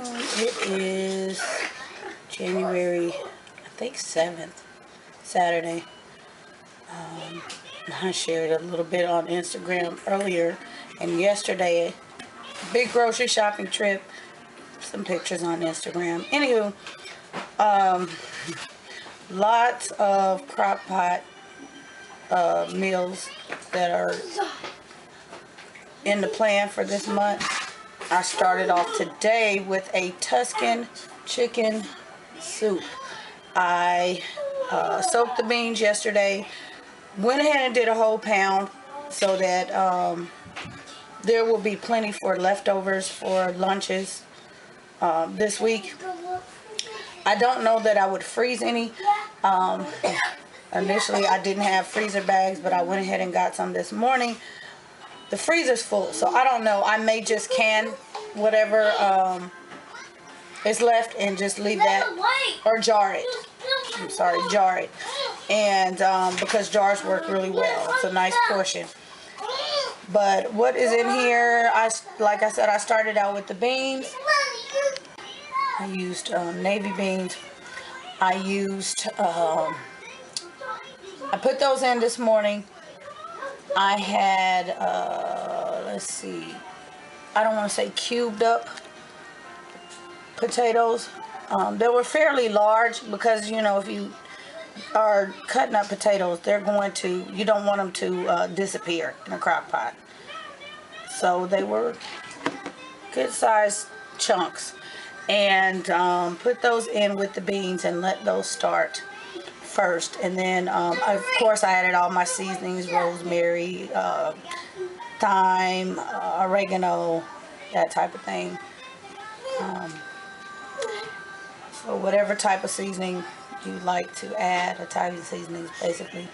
It is January, I think 7th, Saturday. I shared a little bit on Instagram earlier, and yesterday, big grocery shopping trip, some pictures on Instagram. Anywho, lots of Crockpot meals that are in the plan for this month. I started off today with a Tuscan chicken soup. I soaked the beans yesterday, went ahead and did a whole pound so that there will be plenty for leftovers for lunches this week. I don't know that I would freeze any. Initially I didn't have freezer bags, but I went ahead and got some this morning. The freezer's full, so I don't know. I may just can whatever is left and just leave that, or jar it. I'm sorry, jar it. And because jars work really well. It's a nice portion. But what is in here, like I said, I started out with the beans. I used navy beans. I put those in this morning. I had, let's see, I don't want to say cubed up potatoes. They were fairly large because, you know, if you are cutting up potatoes, they're going to, you don't want them to disappear in a crock pot. So they were good sized chunks. And put those in with the beans and let those start first. And then of course I added all my seasonings, rosemary, thyme, oregano, that type of thing. So whatever type of seasoning you like to add, Italian seasonings basically,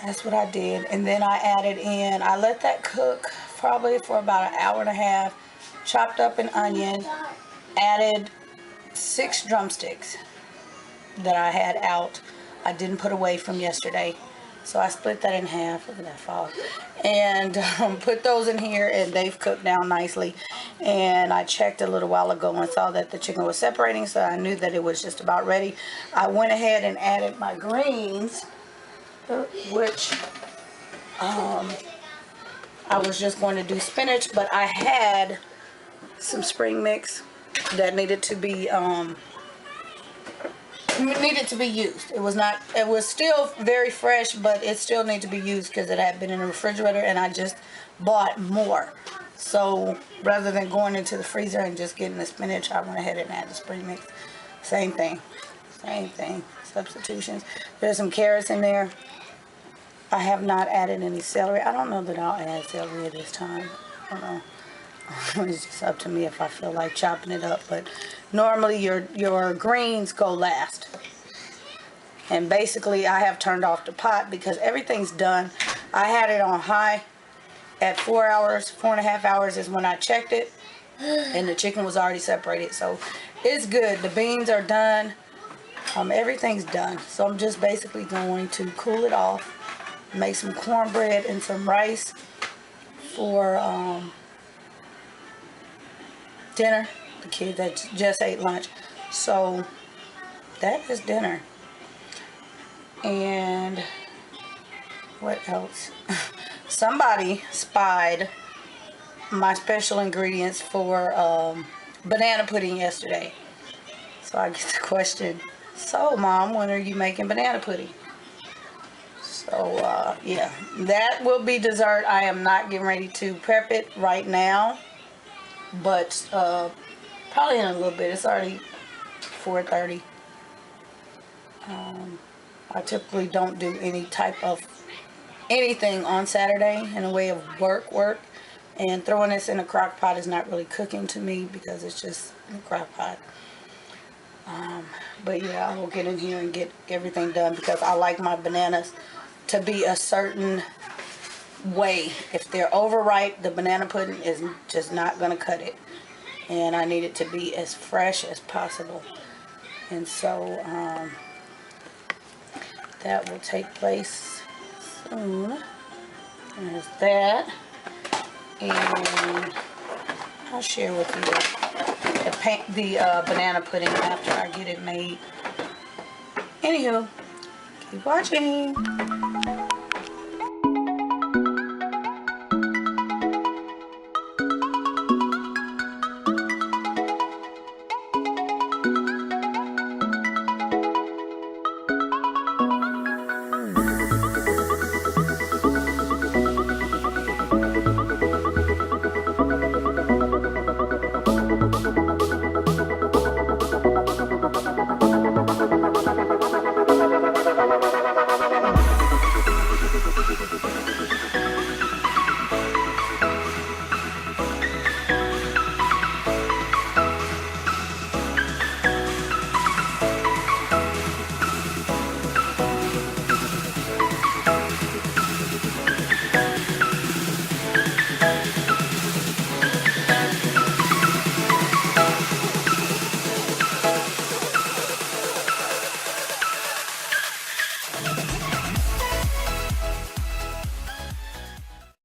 that's what I did. And then I added in, I let that cook probably for about an hour and a half, chopped up an onion, added 6 drumsticks that I had out. I didn't put away from yesterday, so I split that in half. Look at that fall. And put those in here, and they've cooked down nicely. And I checked a little while ago and saw that the chicken was separating, so I knew that it was just about ready. I went ahead and added my greens, which I was just going to do spinach, but I had some spring mix that needed to be used. It was still very fresh, but it still needed to be used because it had been in the refrigerator and I just bought more. So rather than going into the freezer and just getting the spinach, I went ahead and added the spring mix. Same thing, substitutions. There's some carrots in there. I have not added any celery. I don't know that I'll add celery at this time. I don't know. It's just up to me if I feel like chopping it up, but normally your greens go last. And basically I have turned off the pot because everything's done. I had it on high at 4 hours, 4.5 hours is when I checked it, and the chicken was already separated, so it's good. The beans are done, everything's done. So I'm just basically going to cool it off, make some cornbread and some rice for dinner. The kids that just ate lunch, so that is dinner. And what else? Somebody spied my special ingredients for banana pudding yesterday, so I get the question, so Mom, when are you making banana pudding? So yeah, that will be dessert. I am not getting ready to prep it right now, but probably in a little bit. It's already 4:30. I typically don't do any type of anything on Saturday in a way of work, and throwing this in a crock pot is not really cooking to me because it's just in a crock pot. But yeah, I will get in here and get everything done because I like my bananas to be a certain way. If they're overripe, the banana pudding is just not going to cut it, and I need it to be as fresh as possible. And so that will take place soon. There's that, and I'll share with you the banana pudding after I get it made. Anywho, keep watching.